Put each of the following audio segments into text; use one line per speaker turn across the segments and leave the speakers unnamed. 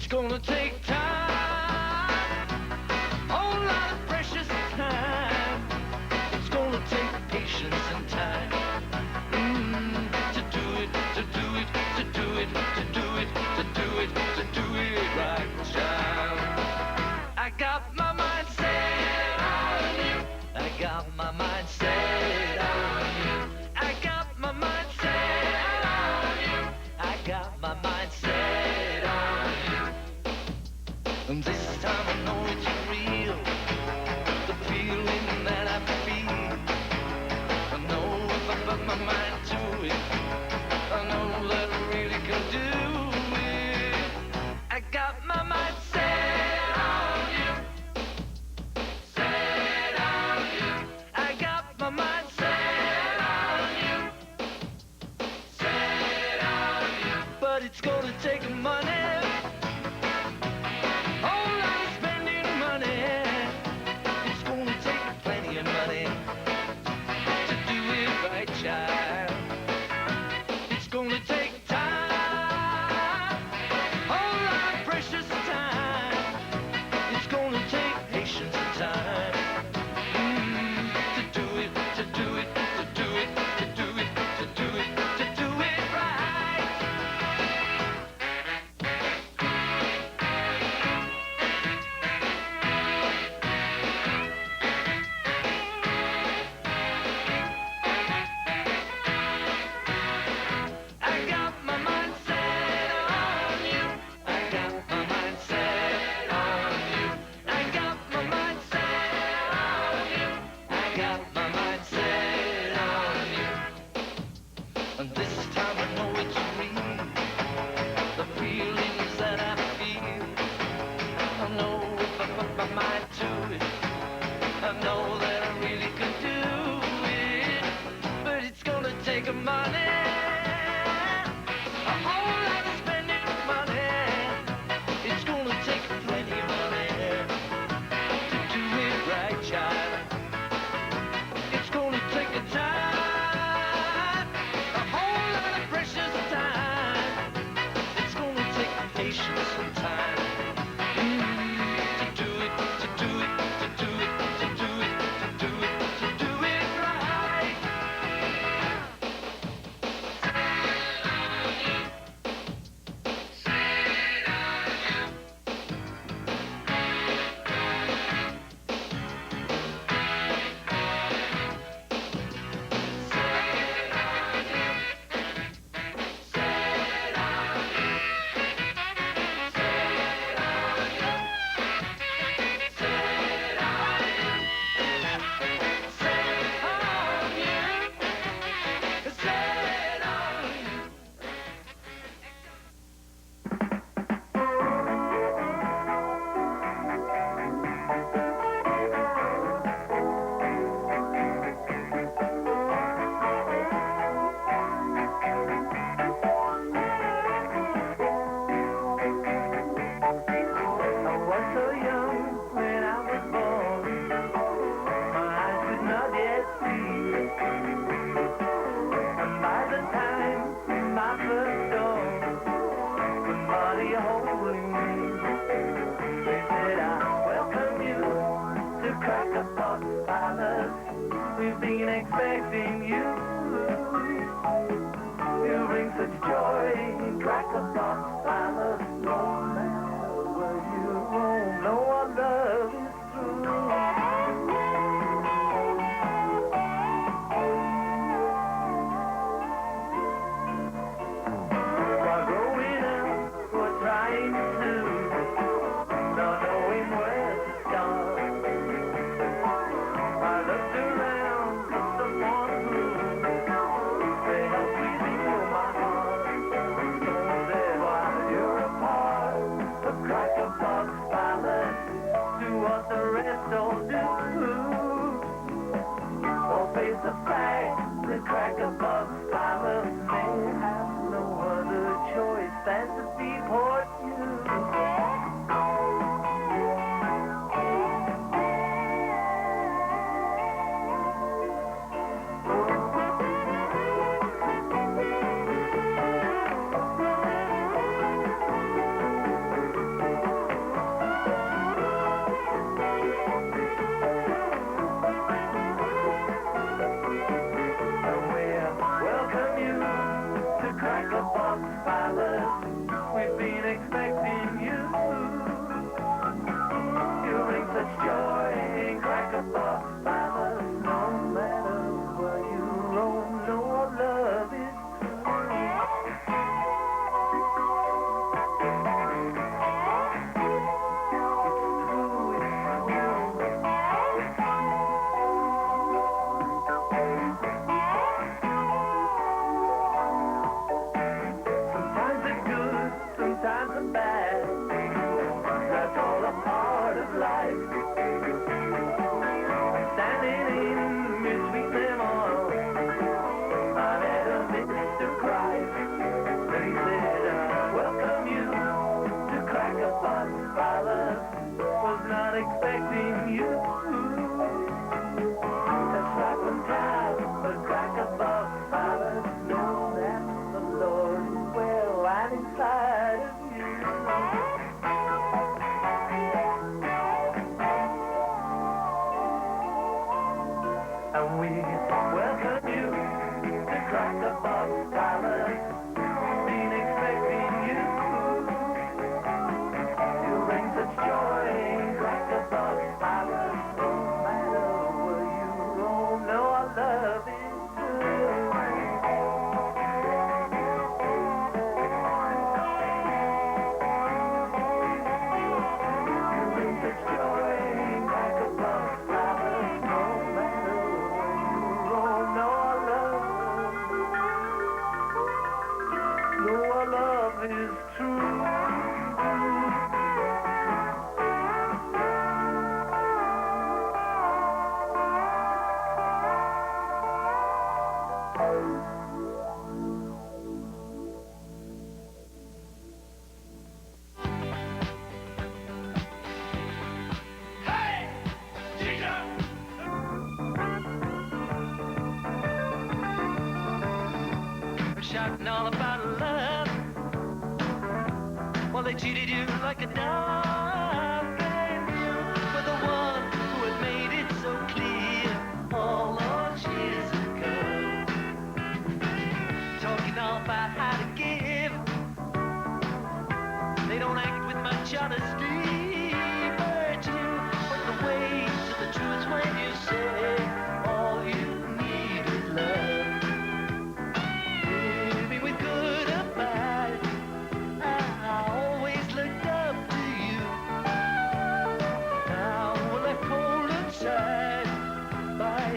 It's gonna take time, whole lot of precious time. It's gonna take patience and time to do it, to do it, to do it, to do it, to do it, to do it right, child. I got my mind set on you. I got my mind set on you. I got my mind set on you. I got my mind set on you. And this time I know it's real, the feeling that I feel. I know if I put my mind to it, I know that I really can do it. I got my mind set on you, set on you. I got my mind set on you, set on you. But it's gonna take money, whole lot of spending money. It's gonna take plenty of money to do it right, child. It's gonna take time, whole lot of precious time. It's gonna take patience and time to do it, to do it, to do it, to do it, to do it, to do it right. I got my mind set on you. I got my mind set on you. I got my mind set on you. I got my mind set on you. And this time I know it's real, the feelings that I feel. I know if I put my mind to it, I know that I really can do it. But it's gonna take money, a whole lot of spending money. It's gonna take plenty of money to do it right, child. It's gonna take a time, a whole lot of crack a box, pilot. We've been expecting you. You bring such joy and crack a box, pilot. No matter where you roam, no love is expecting you. That's right on time, but crack a box, pilot. Know that the Lord is well right inside of you. And we welcome you to crack a box, pilot. Been expecting you. You bring such joy. Shouting all about love. Well, they treated you like a dog, and you were the one who had made it so clear all those years ago. Talking all about how to give. They don't act with much honesty, but you went the way to the truth when you say all you need is love.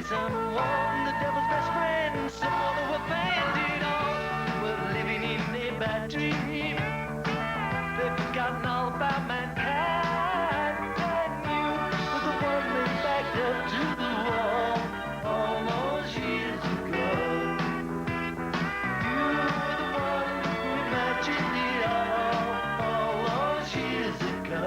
Someone, the devil's best friend, someone who abandoned all. We're living in a bad dream. They've forgotten all about mankind, and you were the one they backed up to the wall all those years ago. You were the one who imagined it all those years ago.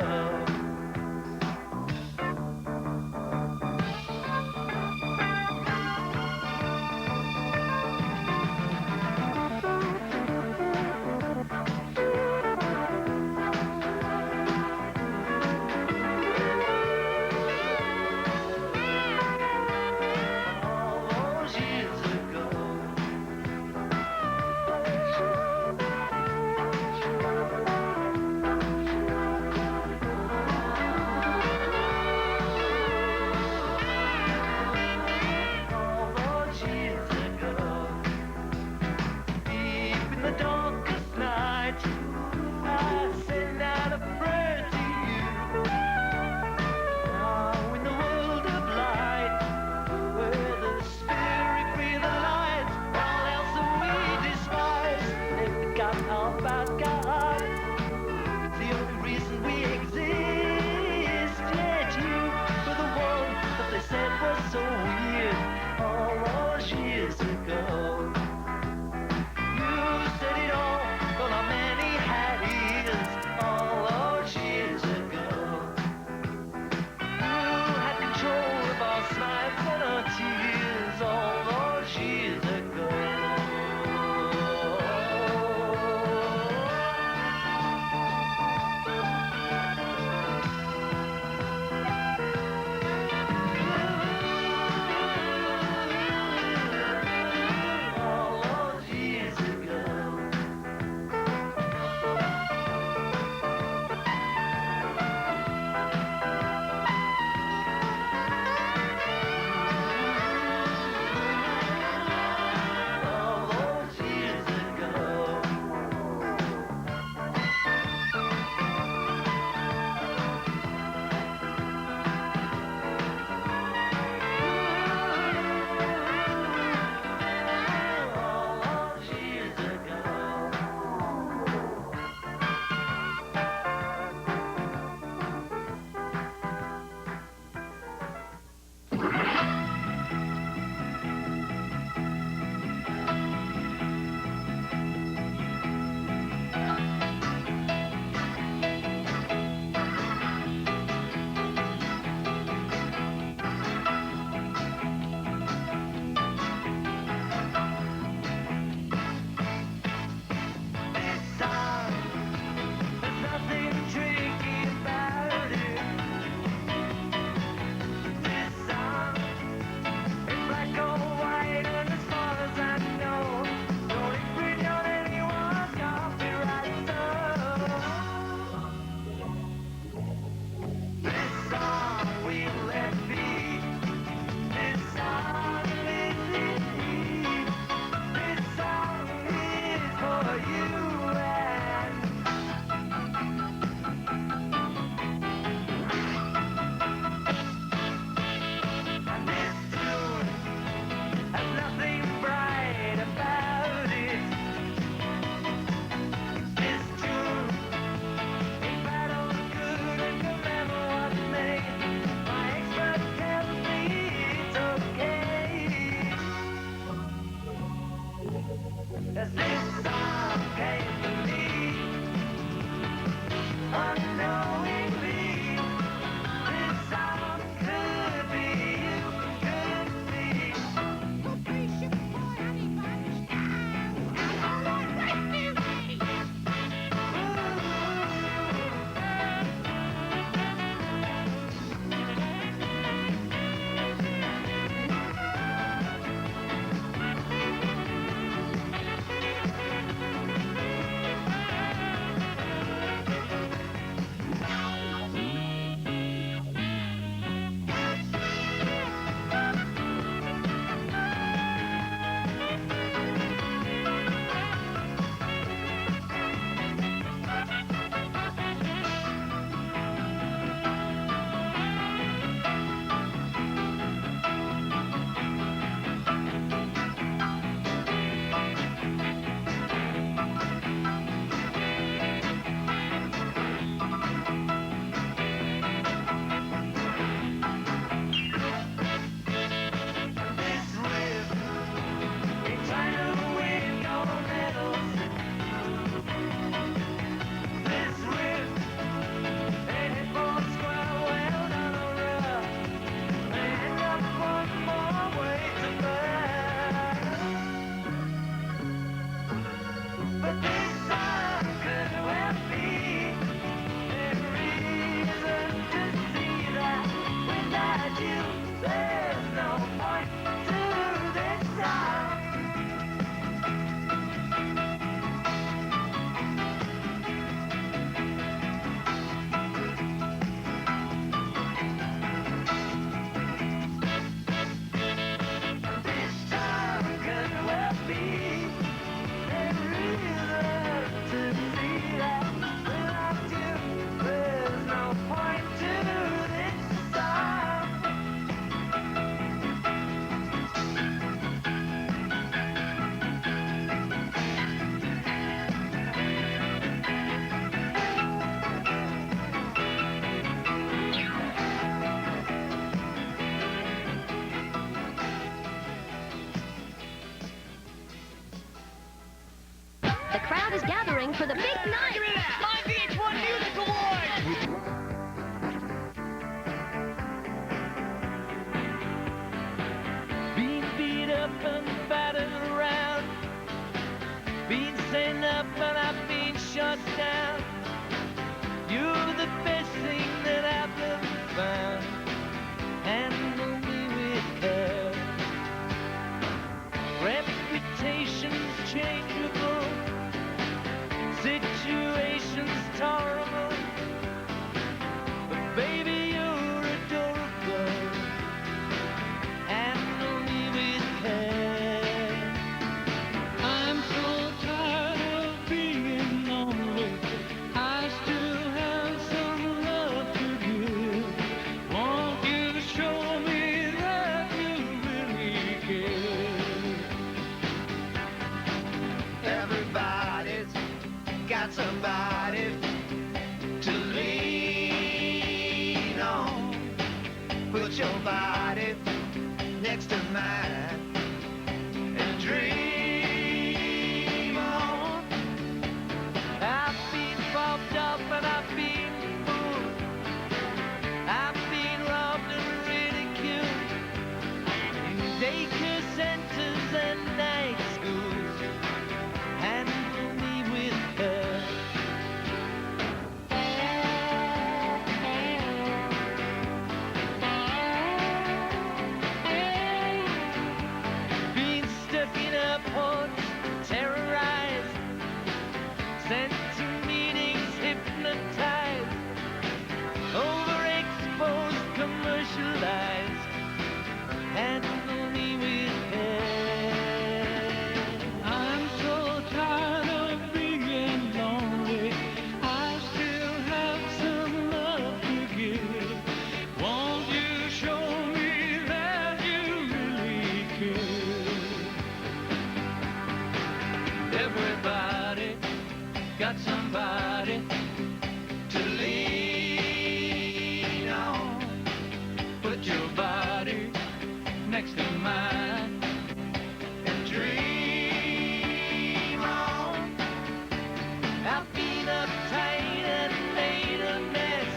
So weird all those years ago. You said it all, but how many had ears all those years ago. You had control of our smiles and our tears all those years ago.
The crowd is gathering for the big night.
My VH1 Music Awards! Being beat up and battered around, being sent up and I've been shut down. You're the best thing that I've ever found. Handle me with care. Reputation's changeable, situation's tolerable, but baby, you're adorable. Handle me with care. I'm so tired of being lonely. I still have some love to give. Won't you show me that you really care? Everybody's got somebody to lean on. Put your body next to mine and dream on. I've been bobbed up and I've been fooled. I've been robbed and ridiculed in daycare centers and night schools. Handle me with care. Being stuck in airports, terrorized, sent to meetings, hypnotized, overexposed, commercialized. Handle me with care. I'm so tired of Everybody got somebody to lean on. Put your body next to mine and dream on. I've been uptight and made a mess,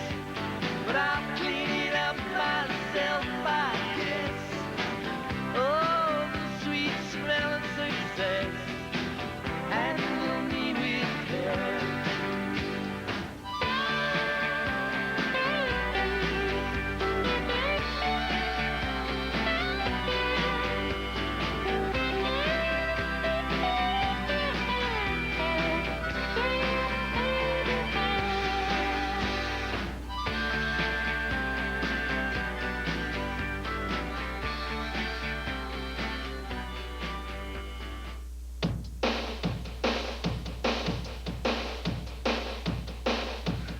but I'll clean it up myself, I guess. Oh, the sweet smell of success, handle me with care.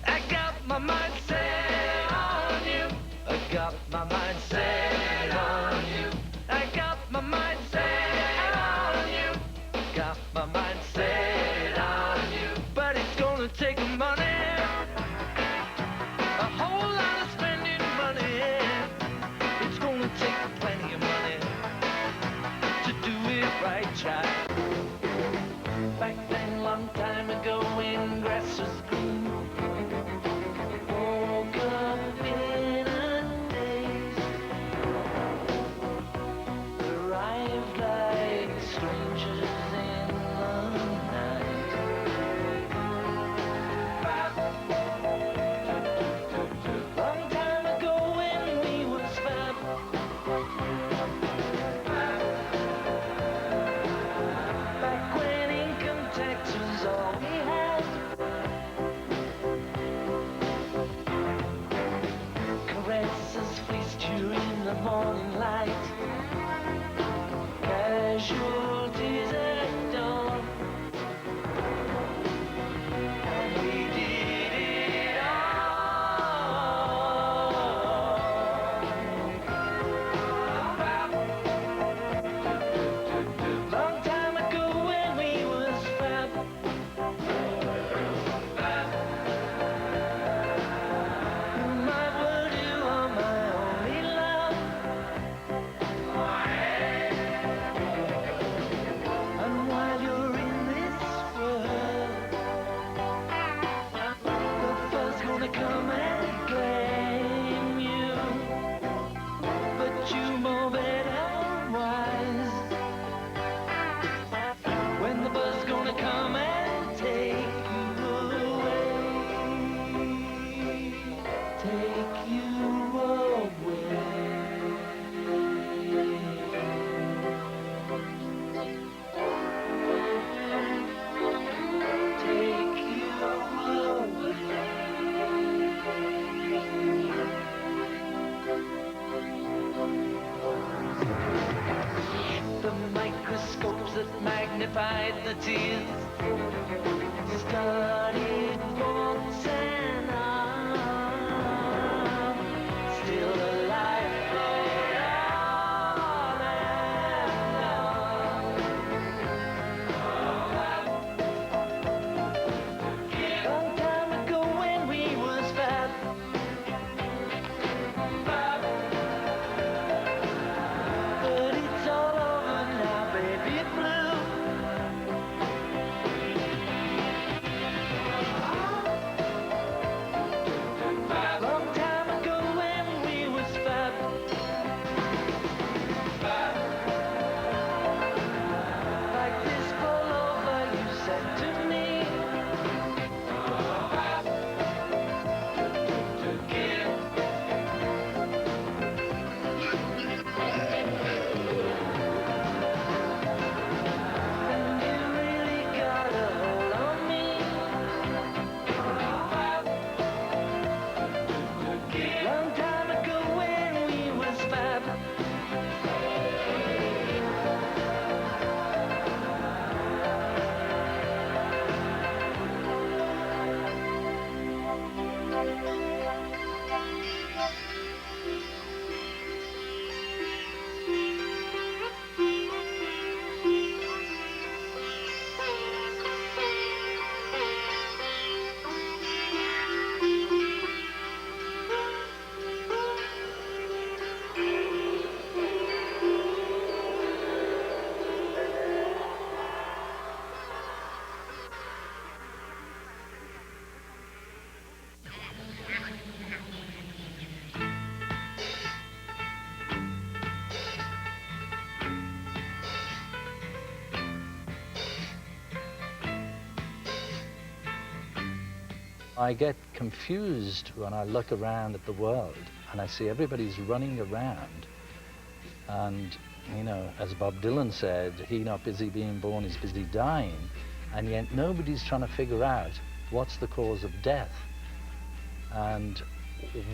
I got my mind set on you. I got my mind set on you. I got my mind set on you. Got my mind set on you. But it's gonna take money, a whole lot of spending money. It's gonna take plenty of money to do it right, child. Back then, long time ago, when grass was green, woke up in a daze, arrived like strangers in the night. Long time ago when we was fab, back when income tax was all we had. Caresses fleeced you in the morning light, casualties at dawn, and we did it all. Long time ago when we was fab, my word, you are my only love. And while you're in this world, the first gonna come and claim you, but you know better wise. When the buzz gonna come and take you away, take you away. Take you away. The microscopes that magnified the tears started once and on, still alive for on and on. Long time ago when we was fab, but it's all over now, baby blue.
I get confused when I look around at the world and I see everybody's running around and, you know, as Bob Dylan said, he not busy being born is busy dying, and yet nobody's trying to figure out what's the cause of death and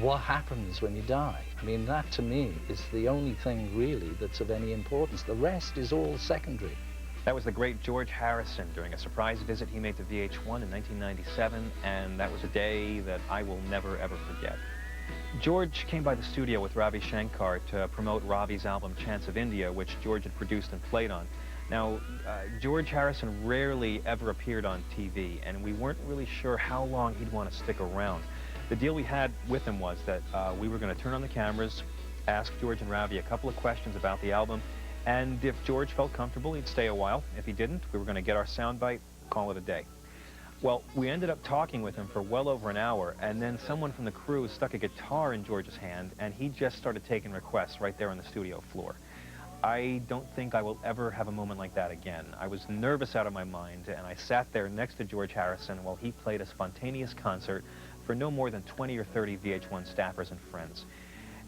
what happens when you die. I mean, that to me is the only thing really that's of any importance. The rest is all secondary.
That was the great George Harrison during a surprise visit he made to VH1 in 1997, and that was a day that I will never, ever forget. George came by the studio with Ravi Shankar to promote Ravi's album Chants of India, which George had produced and played on. Now, George Harrison rarely ever appeared on TV, and we weren't really sure how long he'd want to stick around. The deal we had with him was that we were going to turn on the cameras, ask George and Ravi a couple of questions about the album, and if George felt comfortable, he'd stay a while. If he didn't, we were going to get our soundbite, call it a day. Well, we ended up talking with him for well over an hour, and then someone from the crew stuck a guitar in George's hand, and he just started taking requests right there on the studio floor. I don't think I will ever have a moment like that again. I was nervous out of my mind, and I sat there next to George Harrison while he played a spontaneous concert for no more than 20 or 30 VH1 staffers and friends.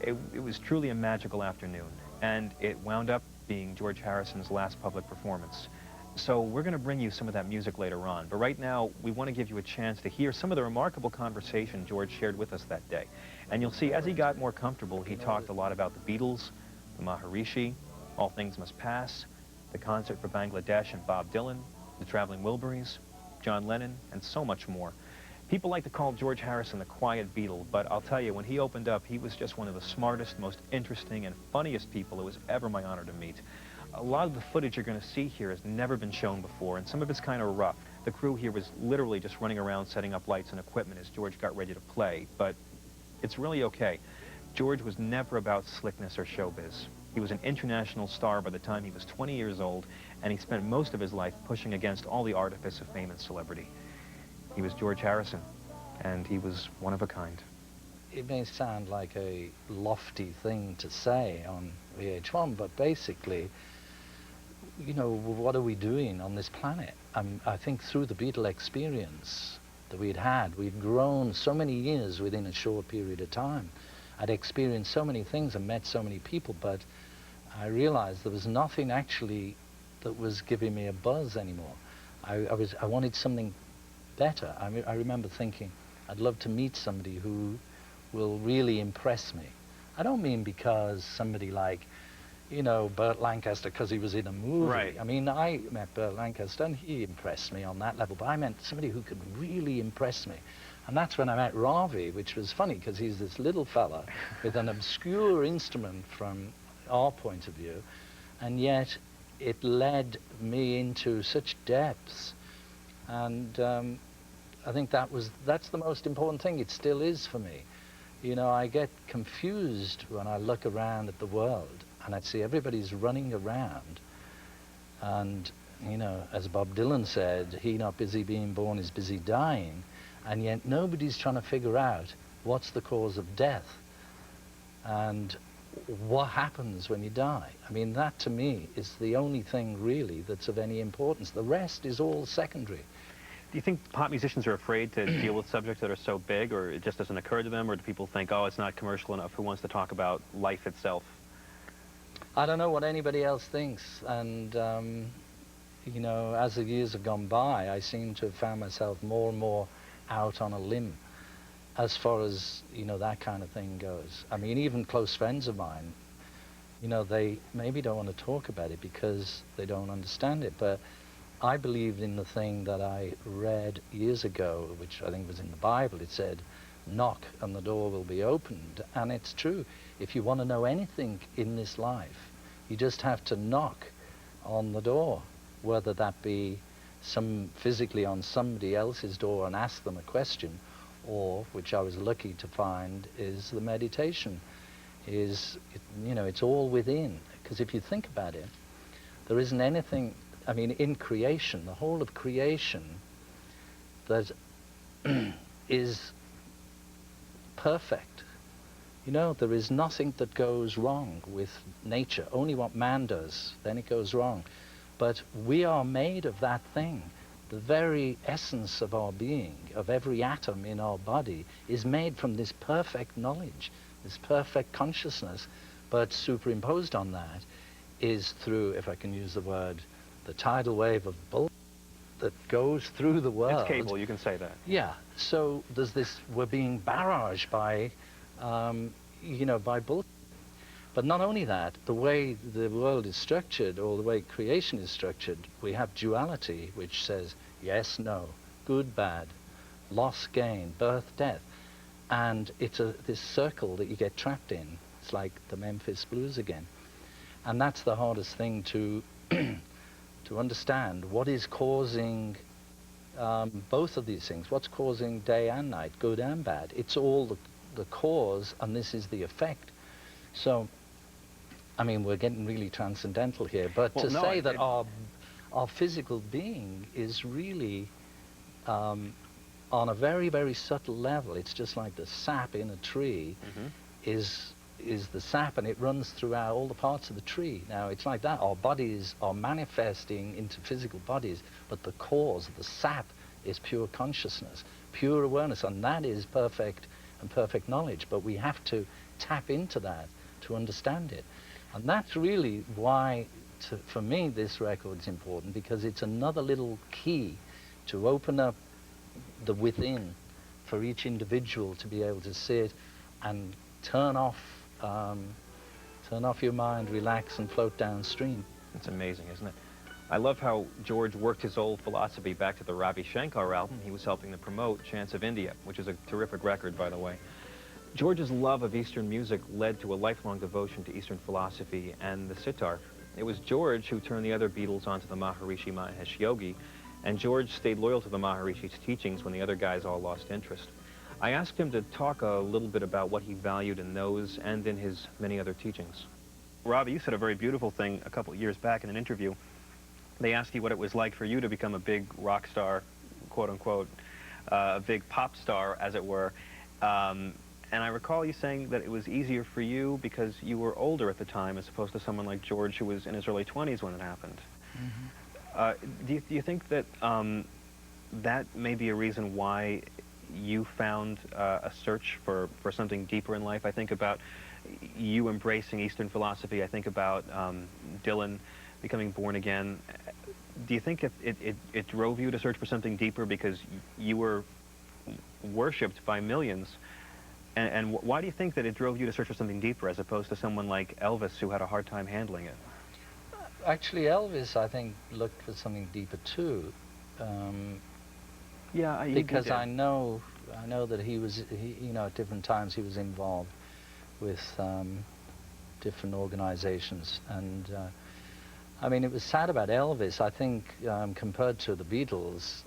It was truly a magical afternoon, and it wound up being George Harrison's last public performance. So we're going to bring you some of that music later on, but right now we want to give you a chance to hear some of the remarkable conversation George shared with us that day. And you'll see as he got more comfortable, he talked a lot about the Beatles, the Maharishi, All Things Must Pass, the concert for Bangladesh and Bob Dylan, the Traveling Wilburys, John Lennon, and so much more. People like to call George Harrison the quiet Beatle, but I'll tell you, when he opened up, he was just one of the smartest, most interesting, and funniest people it was ever my honor to meet. A lot of the footage you're going to see here has never been shown before, and some of it's kind of rough. The crew here was literally just running around setting up lights and equipment as George got ready to play, but it's really okay. George was never about slickness or showbiz. He was an international star by the time he was 20 years old, and he spent most of his life pushing against all the artifice of fame and celebrity. He was George Harrison, and he was one of a kind.
It may sound like a lofty thing to say on VH1, but basically, you know, what are we doing on this planet? I think through the Beatle experience that we'd grown so many years within a short period of time. I'd experienced so many things and met so many people, but I realized there was nothing actually that was giving me a buzz anymore. I wanted something better. I remember thinking, I'd love to meet somebody who will really impress me. I don't mean because somebody like, you know, Burt Lancaster, because he was in a movie.
Right.
I mean, I met Burt Lancaster and he impressed me on that level, but I meant somebody who could really impress me. And that's when I met Ravi, which was funny because he's this little fella with an obscure instrument from our point of view, and yet it led me into such depths. And I think that's the most important thing. It still is for me. You know, I get confused when I look around at the world and I see everybody's running around. And, you know, as Bob Dylan said, he not busy being born is busy dying. And yet nobody's trying to figure out what's the cause of death and what happens when you die. I mean, that to me is the only thing really that's of any importance. The rest is all secondary.
Do you think pop musicians are afraid to deal with subjects that are so big, or it just doesn't occur to them, or do people think, oh, it's not commercial enough, who wants to talk about life itself?
I don't know what anybody else thinks, and you know, as the years have gone by, I seem to have found myself more and more out on a limb as far as, you know, that kind of thing goes. I mean, even close friends of mine, you know, they maybe don't want to talk about it because they don't understand it, but I believed in the thing that I read years ago, which I think was in the Bible. It said, knock and the door will be opened. And it's true. If you want to know anything in this life, you just have to knock on the door, whether that be physically on somebody else's door and ask them a question, or, which I was lucky to find, is the meditation. You know, it's all within. Because if you think about it, there isn't anything, I mean, in creation, the whole of creation, that is perfect. You know, there is nothing that goes wrong with nature, only what man does, then it goes wrong. But we are made of that thing. The very essence of our being, of every atom in our body, is made from this perfect knowledge, this perfect consciousness, but superimposed on that is through, if I can use the word, the tidal wave of bull that goes through the world.
It's cable, you can say that.
Yeah, so there's this, we're being barraged by, by bull. But not only that, the way the world is structured, or the way creation is structured, we have duality, which says yes, no, good, bad, loss, gain, birth, death. And it's this circle that you get trapped in. It's like the Memphis Blues again. And that's the hardest thing to to understand. What is causing both of these things? What's causing day and night, good and bad? It's all the cause, and this is the effect. So, I mean, we're getting really transcendental here, but
well,
to say that our physical being is really on a very, very subtle level. It's just like the sap in a tree is the sap, and it runs throughout all the parts of the tree. Now, it's like that. Our bodies are manifesting into physical bodies, but the cause, the sap, is pure consciousness, pure awareness, and that is perfect and perfect knowledge. But we have to tap into that to understand it. And that's really why, for me, this record's important, because it's another little key to open up the within for each individual to be able to sit and turn off your mind, relax, and float downstream.
It's amazing, isn't it? I love how George worked his old philosophy back to the Ravi Shankar album he was helping to promote, Chants of India, which is a terrific record, by the way. George's love of Eastern music led to a lifelong devotion to Eastern philosophy and the sitar. It was George who turned the other Beatles onto the Maharishi Mahesh Yogi, and George stayed loyal to the Maharishi's teachings when the other guys all lost interest. I asked him to talk a little bit about what he valued in those and in his many other teachings. Ravi, you said a very beautiful thing a couple of years back in an interview. They asked you what it was like for you to become a big rock star, quote unquote, a big pop star, as it were. And I recall you saying that it was easier for you because you were older at the time as opposed to someone like George who was in his early 20s when it happened. Do you think that that may be a reason why you found a search for something deeper in life? I think about you embracing Eastern philosophy. I think about Dylan becoming born again. Do you think it drove you to search for something deeper because you were worshipped by millions? And why do you think that it drove you to search for something deeper as opposed to someone like Elvis who had a hard time handling it?
Actually, Elvis, I think, looked for something deeper too.
Yeah,
because I know that he was, at different times he was involved with different organizations. And I mean, it was sad about Elvis. I think compared to the Beatles,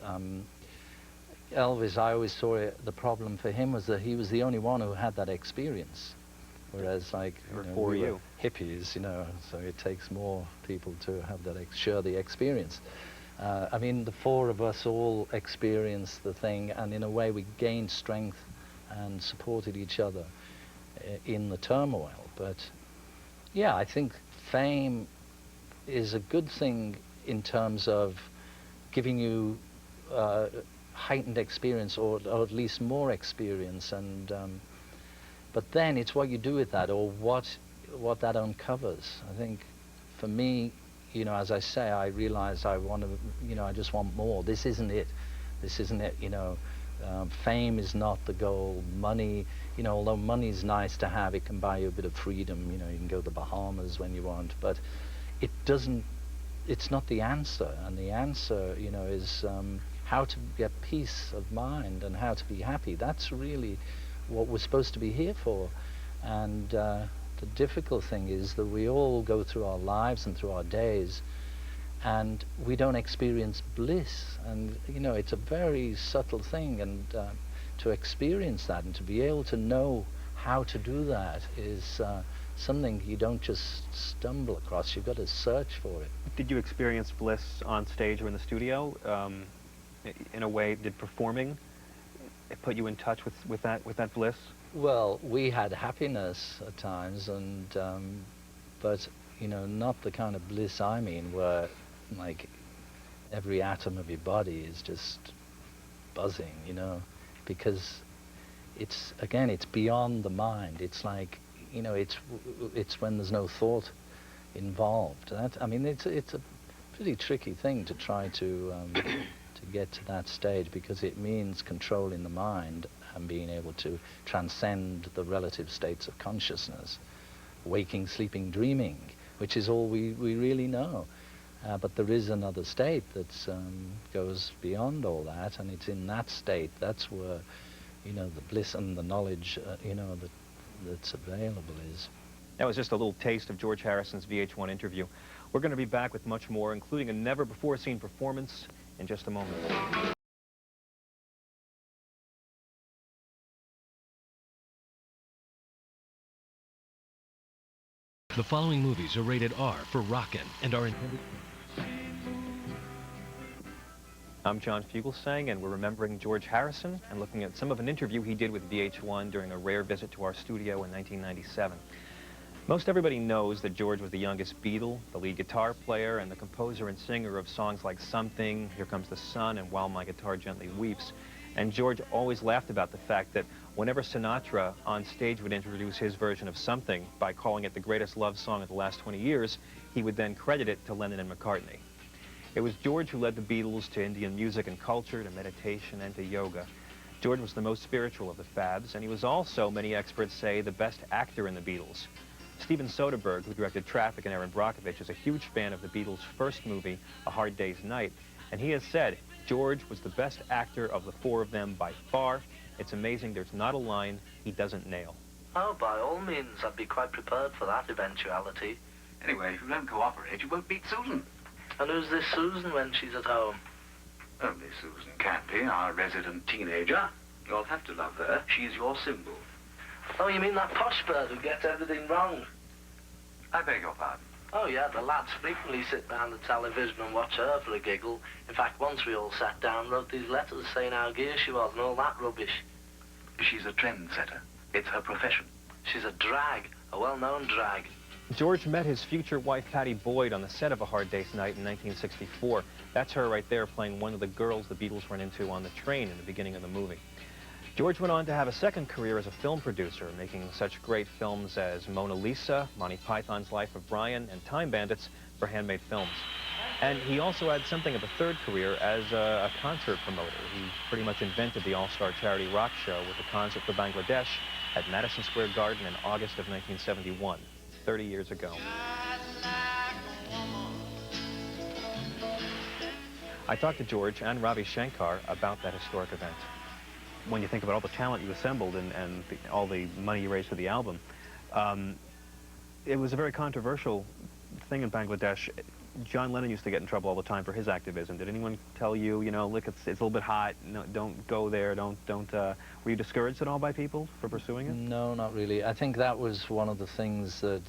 Elvis, I always saw the problem for him was that he was the only one who had that experience. Whereas, like, we were hippies, so it takes more people to have that, share the experience. I mean, the four of us all experienced the thing, and in a way we gained strength and supported each other in the turmoil. But yeah, I think fame is a good thing in terms of giving you heightened experience, or at least more experience, and but then it's what you do with that, or what that uncovers. I think for me, as I say, I realize I want to, I just want more. This isn't it. Fame is not the goal. Money, although money's nice to have, it can buy you a bit of freedom. You can go to the Bahamas when you want, but it doesn't. It's not the answer. And the answer, is how to get peace of mind and how to be happy. That's really what we're supposed to be here for. And the difficult thing is that we all go through our lives and through our days and we don't experience bliss. And it's a very subtle thing, and to experience that and to be able to know how to do that is something you don't just stumble across. You've got to search for it.
Did you experience bliss on stage or in the studio? In a way, did performing put you in touch with that bliss?
Well, we had happiness at times, and but not the kind of bliss I mean, where like every atom of your body is just buzzing, you know, because it's, again, it's beyond the mind. It's like, you know, it's when there's no thought involved. I mean, it's a pretty tricky thing to try to get to that stage, because it means controlling the mind and being able to transcend the relative states of consciousness, waking, sleeping, dreaming, which is all we really know. But there is another state that goes beyond all that, and it's in that state, that's where, you know, the bliss and the knowledge, you know, that's available is.
That was just a little taste of George Harrison's VH1 interview. We're going to be back with much more, including a never-before-seen performance in just a moment.
The following movies are rated R for Rockin' and are intended...
I'm John Fugelsang, and we're remembering George Harrison and looking at some of an interview he did with VH1 during a rare visit to our studio in 1997. Most everybody knows that George was the youngest Beatle, the lead guitar player, and the composer and singer of songs like Something, Here Comes the Sun, and While My Guitar Gently Weeps. And George always laughed about the fact that whenever Sinatra on stage would introduce his version of Something by calling it the greatest love song of the last 20 years, he would then credit it to Lennon and McCartney. It was George who led the Beatles to Indian music and culture, to meditation, and to yoga. George was the most spiritual of the Fabs, and he was also, many experts say, the best actor in the Beatles. Steven Soderbergh, who directed Traffic and Erin Brockovich, is a huge fan of the Beatles' first movie, A Hard Day's Night, and he has said George was the best actor of the four of them by far. It's amazing there's not a line he doesn't nail.
Oh, by all means, I'd be quite prepared for that eventuality.
Anyway, if you don't cooperate, you won't beat Susan.
And who's this Susan when she's at home?
Only Susan Canby, our resident teenager. You'll have to love her. She's your symbol.
Oh, you mean that posh bird who gets everything wrong?
I beg your pardon.
Oh, yeah, the lads frequently sit down the television and watch her for a giggle. In fact, once we all sat down, wrote these letters saying how gay she was and all that rubbish.
She's a trendsetter. It's her profession.
She's a drag, a well-known drag.
George met his future wife, Pattie Boyd, on the set of A Hard Day's Night in 1964. That's her right there playing one of the girls the Beatles run into on the train in the beginning of the movie. George went on to have a second career as a film producer, making such great films as Mona Lisa, Monty Python's Life of Brian, and Time Bandits for Handmade Films. And he also had something of a third career as a concert promoter. He pretty much invented the all-star charity rock show with a concert for Bangladesh at Madison Square Garden in August of 1971, 30 years ago. I talked to George and Ravi Shankar about that historic event. When you think about all the talent you assembled and all the money you raised for the album, it was a very controversial thing in Bangladesh. John Lennon used to get in trouble all the time for his activism. Did anyone tell you, you know, look, it's a little bit hot, no, don't go there, were you discouraged at all by people for pursuing it?
No, not really. I think that was one of the things that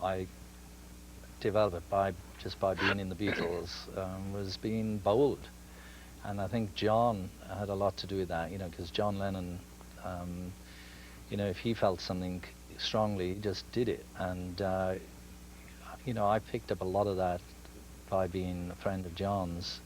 I developed just by being in the Beatles, was being bold. And I think John had a lot to do with that, you know, because John Lennon, you know, if he felt something strongly, he just did it. And, you know, I picked up a lot of that by being a friend of John's,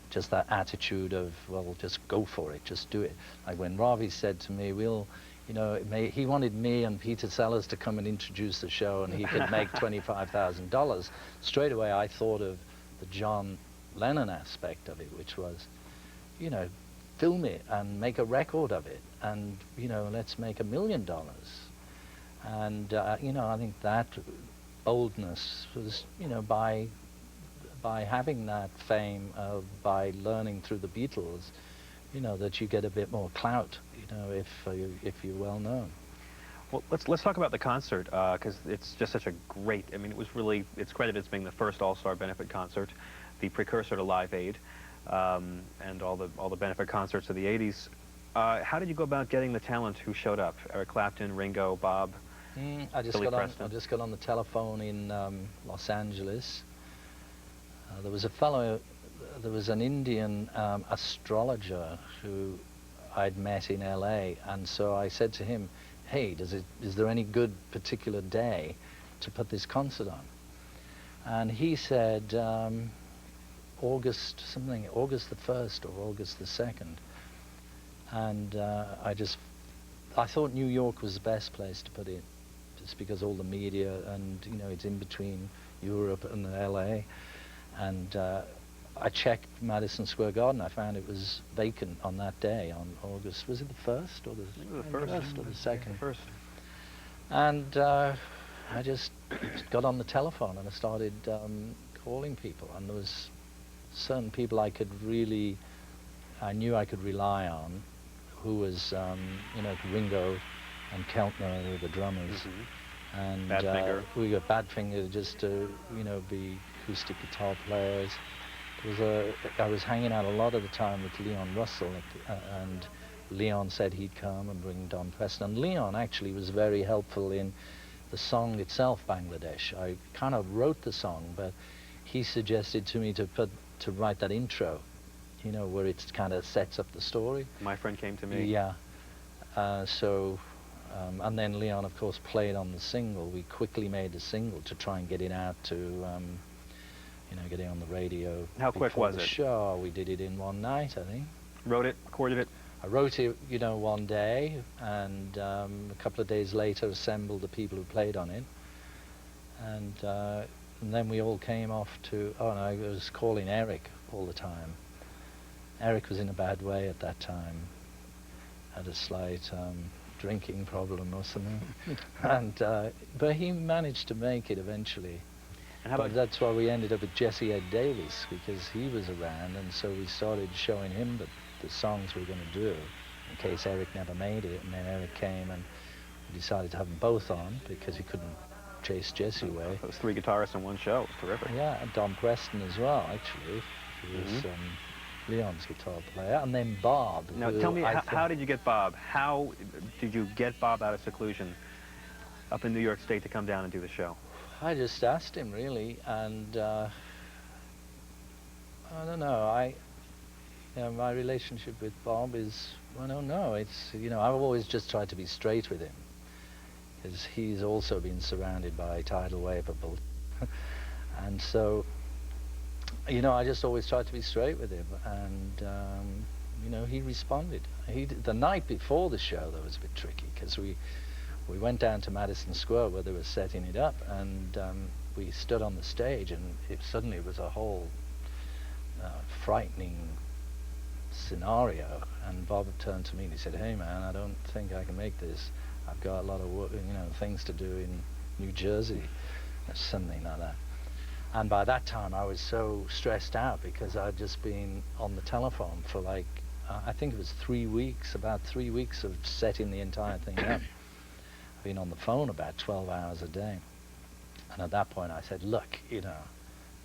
just that attitude of, well, just go for it, just do it. Like when Ravi said to me, we'll, you know, he wanted me and Peter Sellers to come and introduce the show and he could make $25,000. Straight away I thought of the John Lennon aspect of it, which was, you know, film it and make a record of it and, you know, let's make $1 million. And, you know, I think that boldness was, you know, by having that fame, by learning through the Beatles, you know, that you get a bit more clout, you know, if you're well known.
Well, let's talk about the concert, because it's just such a great, I mean, it was really, it's credited as being the first all-star benefit concert, the precursor to Live Aid, and all the benefit concerts of the 80s. How did you go about getting the talent who showed up? Eric Clapton, Ringo, Bob,
I just got on the telephone in Los Angeles. There was an Indian astrologer who I'd met in LA, and so I said to him, hey, is there any good particular day to put this concert on? And he said, August the 1st or August the 2nd. And I thought New York was the best place to put it, just because all the media and, you know, it's in between Europe and LA. And I checked Madison Square Garden. I found it was vacant on that day, on August. Was it the 1st or the first or the 2nd?
First.
And I just got on the telephone and I started calling people. And there was certain people I knew I could rely on, who was, you know, Ringo and Keltner were the drummers. And
Badfinger.
we got Badfinger just to, you know, be acoustic guitar players. I was hanging out a lot of the time with Leon Russell, and Leon said he'd come and bring Don Preston. And Leon actually was very helpful in the song itself, Bangladesh. I kind of wrote the song, but he suggested to me to write that intro, you know, where it kind of sets up the story.
My Friend Came to Me.
Yeah. And then Leon, of course, played on the single. We quickly made the single to try and get it out to, you know, get it on the radio.
How quick was it?
Sure, we did it in one night, I think.
Wrote it, recorded it?
I wrote it, you know, one day, and a couple of days later assembled the people who played on it. And then we all came off to, I was calling Eric all the time. Eric was in a bad way at that time, had a slight drinking problem or something, and but he managed to make it eventually.
And how
But
about
that's why we ended up with Jesse Ed Davis, because he was around, and so we started showing him the songs we were going to do, in case Eric never made it. And then Eric came, and we decided to have them both on, because he couldn't chase Jesse away.
those 3 guitarists in one show? It was terrific.
Yeah, and Don Preston as well, actually. He was Leon's guitar player, and then Bob.
Now,
who
tell me,
I
how did you get Bob? How did you get Bob out of seclusion up in New York State to come down and do the show?
I just asked him, really, and I don't know. My relationship with Bob is, I don't know. It's, you know, I've always just tried to be straight with him, because he's also been surrounded by tidal wave of bull, and so, you know, I just always tried to be straight with him, and you know, he responded. The night before the show, though, was a bit tricky, because we went down to Madison Square where they were setting it up, and we stood on the stage, and suddenly it was a whole frightening scenario. And Bob turned to me and he said, "Hey man, I don't think I can make this. I've got a lot of work, you know, things to do in New Jersey," or something like that. And by that time I was so stressed out, because I'd just been on the telephone for like, I think it was 3 weeks, about 3 weeks of setting the entire thing up. I've been on the phone about 12 hours a day. And at that point I said, "Look, you know,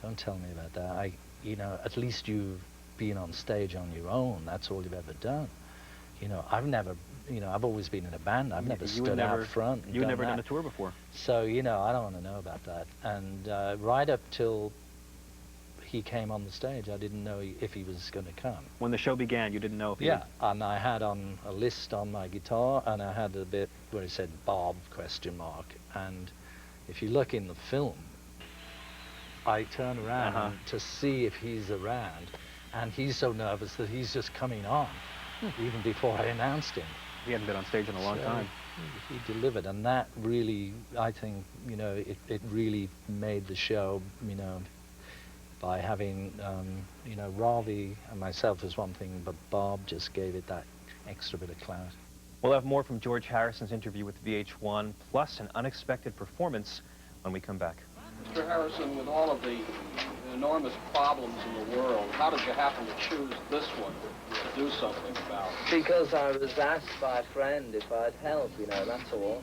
don't tell me about that. You know, at least you've been on stage on your own. That's all you've ever done. You know, I've never, you know, I've always been in a band. I've never stood out front.
You had never done a tour before.
So, you know, I don't want to know about that." And right up till he came on the stage, I didn't know if he was going to come.
When the show began, you didn't know if he
Yeah, and I had on a list on my guitar, and I had a bit where it said Bob ? And if you look in the film, I turn around to see if he's around, and he's so nervous that he's just coming on, even before I announced him.
He hadn't been on stage in a long time.
He delivered, and that really, I think, you know, it really made the show, you know, by having, you know, Ravi and myself was one thing, but Bob just gave it that extra bit of clout.
We'll have more from George Harrison's interview with VH1, plus an unexpected performance when we come back.
Mr. Harrison, with all of the enormous problems in the world, how did you happen to choose this one to do something about?
Because I was asked by a friend if I'd help, you know, that's all.